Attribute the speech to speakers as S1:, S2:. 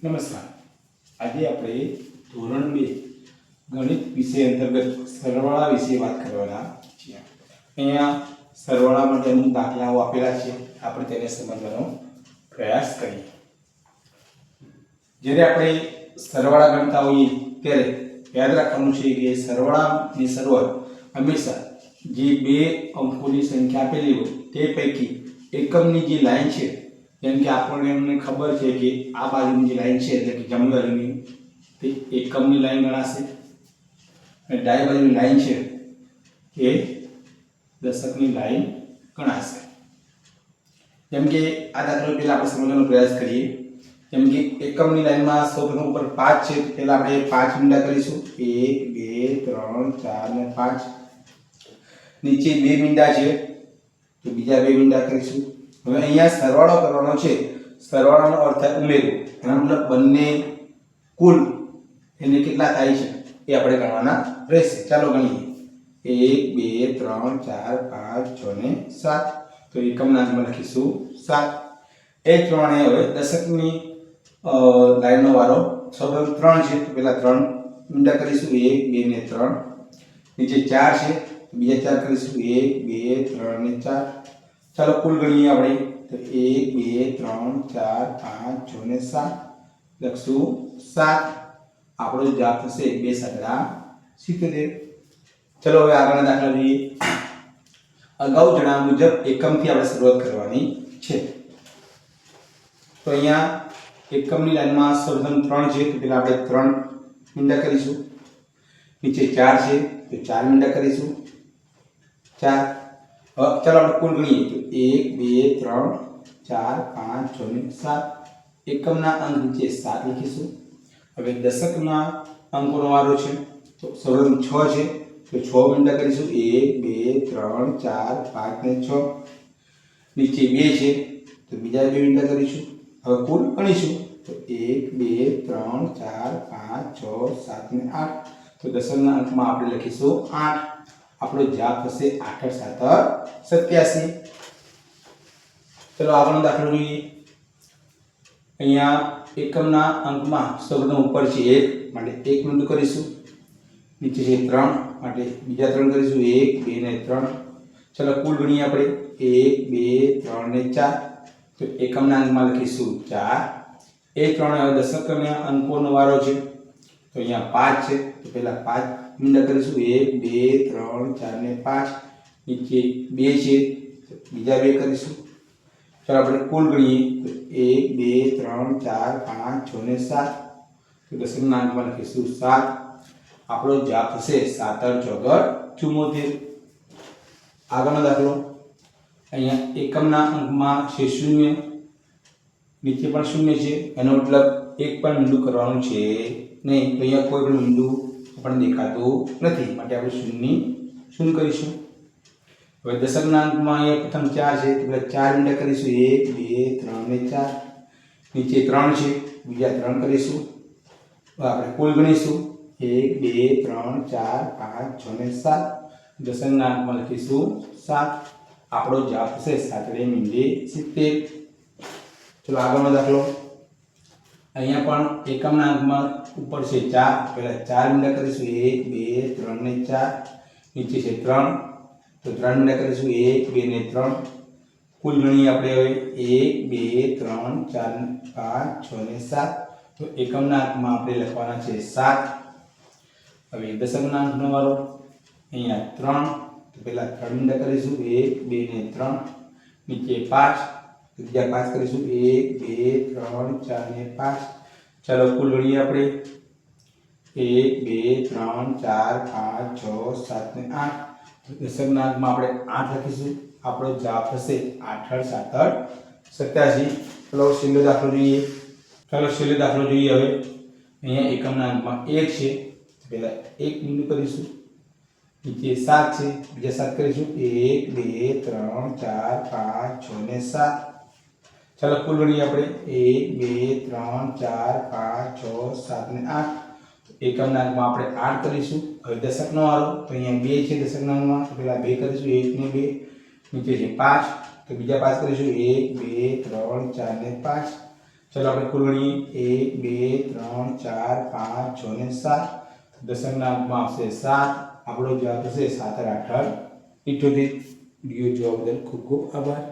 S1: નમસ્કાર. આજે આપણે ધોરણ 2 ગણિત વિષય અંતર્ગત સરવાળા વિશે વાત કરવાના છીએ. અહીંયા સરવાળા માટે અમુક દાખલાઓ આપેલા છે. આપણે તેને સમજવાનો પ્રયાસ કરીએ. જ્યારે આપણે સરવાળા ગણતા હોઈએ ત્યારે યાદ રાખવાનું છે કે સરવાળાની શરૂઆત હંમેશા જે બે અંકોની સંખ્યા આપેલી હોય તે પૈકી એકમની જે લાઈન છે, જેમ કે આપણને ખબર છે કે આ બાજુની જે લાઈન છે એટલે કે જમણી બાજુની તે એકમની લાઈન ગણાશે અને ડાબી બાજુની લાઈન છે એ દશકની લાઈન ગણાશે. જેમ કે આ દાખલો પહેલા આપણે સમજવાનો પ્રયાસ કરીએ. જેમ કે એકમની લાઈનમાં સૌપ્રથમ ઉપર 5 છે, પહેલા આપણે 5 મીંડા કરીશું. 1 2 3 4 ને 5. નીચે 2 મીંડા છે તો બીજા 2 મીંડા કરીશું. હવે અહીંયા સરવાળો કરવાનો છે. સરવાળાનો અર્થ થાય ઉમેરો. એનો મતલબ બંને કુલ એને કેટલા થાય છે એ આપણે ગણવાના રહેશે. ચાલો ગણીએ. 1 2 3 4 5 6 ને 7. તો એકમના અંકમાં લખીશું 7. એ જ પ્રમાણે હવે દશકની લાઈનનો વારો. સૌપ્રથમ 3 છે તો પહેલા 3 મીંડા કરીશું. 1 2 ને 3. નીચે 4 છે તો બીજા 4 કરીશું. 1 2 3 ને 4. ચાલો કુલ ગણીએ આપણે. તો 1 2 3 4 5 6 ને 7. લખશું 7. આપણો જવાબ થશે 2 7 77. ચલો હવે આગળના દાખલા જોઈએ. અગાઉ જણાવ્યા મુજબ એકમથી આપણે શરૂઆત કરવાની છે. તો અહીંયા એકમની લાઈનમાં સૌપ્રથમ 3 છે તો પહેલા આપણે 3 મીંડા કરીશું. નીચે 4 છે તો 4 મીંડા કરીશું. 4. હવે ચાલો આપણે કુલ ગણીએ. તો 1 2 3 4 5 6 ને 7. એકમના અંક નીચે 7 લખીશું. હવે દશકના અંકોનો વારો છે તો સૌપ્રથમ 6 છે તો 6 મીંડા કરીશું. 1 2 3 4 5 ને 6. નીચે 2 છે તો બીજા 2 મીંડા કરીશું. હવે કુલ ગણીશું. તો 1 2 3 4 5 6 7 ને 8. તો દશકના અંકમાં આપણે લખીશું 8. આપણો જવાબ થશે 8 7 87. ચલો આગળનો દાખલો જોઈએ. અહીંયા એકમના અંકમાં સૌપ્રથમ ઉપર છે 1 માટે 1 મીંડું કરીશું. નીચે છે 3 માટે બીજા 3 કરીશું. 1 2 ને 3. ચલો કુલ ગણીએ આપણે. 1 2 3 ને 4. તો એકમના અંકમાં લખીશું 4. એ ત્રણ હવે દશકના અંકોનો વારો છે તો અહીંયા 5 છે તો પહેલા 5 મીંડા કરીશું. 1 2 3 4 ને 5. નીચે 2 છે તો બીજા 2 કરીશું. ચાલો આપણે કુલ ગણીએ. તો 1 2 3 4 5 6 ને 7. તો દશકના અંકમાં લખીશું 7. આપણો જવાબ થશે 7 74. આગળનો દાખલો. અહીંયા એકમના અંકમાં છે 0. નીચે પણ 0 છે. એનો મતલબ એક પણ મીંડું કરવાનું છે નહીં. તો અહીંયા કોઈ પણ મીંડું આપણને દેખાતું નથી માટે આપણે 0 કરીશું. હવે દશકના અંકમાં અહીંયા પ્રથમ 4 છે તો પહેલા 4 મીંડા કરીશું. 1 2 3 ને 4. નીચે 3 છે બીજા 3 કરીશું. હવે આપણે કુલ ગણીશું. 1 2 3 4 5 6 ને 7. દશકના અંકમાં લખીશું 7. આપણો જવાબ થશે 7 70. ચલો આગળનો દાખલો. અહીંયા પણ એકમના અંકમાં ઉપર છે 4 પહેલા 4 મીંડા કરીશું. 1 2 3 ને 4. નીચે છે 3 તો 3 મીંડા કરીશું. 1 2 ને 3. કુલ ગણીએ આપણે હવે. 1 2 3 4 5 6 ને 7. તો એકમના અંકમાં આપણે લખવાના છે 7. હવે દશકના અંકનો વારો. અહીંયા 3 તો પહેલા 3 મીંડા કરીશું. 1 2 ને 3. નીચે 5 બીજા 5 કરીશું. 1 2 3 4 ને 5. ચાલો કુલ ગણીએ આપણે. 1 2 3 4 5 6 7 ને 8. દશકના અંકમાં આપણે 8 લખીશું. આપણો જવાબ થશે 8 7 87. ચલો છેલ્લો દાખલો જોઈએ. હવે અહીંયા એકમના અંકમાં 1 છે પહેલા 1 મીંડું કરીશું. નીચે 7 છે બીજા 7 કરીશું. 1 2 3 4 5 6 ને 7. ચાલો કુલ ગણીએ આપણે. 1 2 3 4 5 6 7 ને 8. એકમના અંકમાં આપણે 8 કરીશું. હવે દશકનો વારો. તો અહીંયા 2 છે દશકના અંકમાં તો પહેલા 2 કરીશું. 1 ને 2. નીચે છે 5 તો બીજા 5 કરીશું. 1 2 3 4 ને 5. ચલો આપણે કુલ ગણીએ 1 2 3 4 5 6 ને 7 દશકના અંકમાં આવશે 7 આપણો જવાબ થશે 7 8 78 વિડિયો જોવા બદલ ખૂબ ખૂબ આભાર.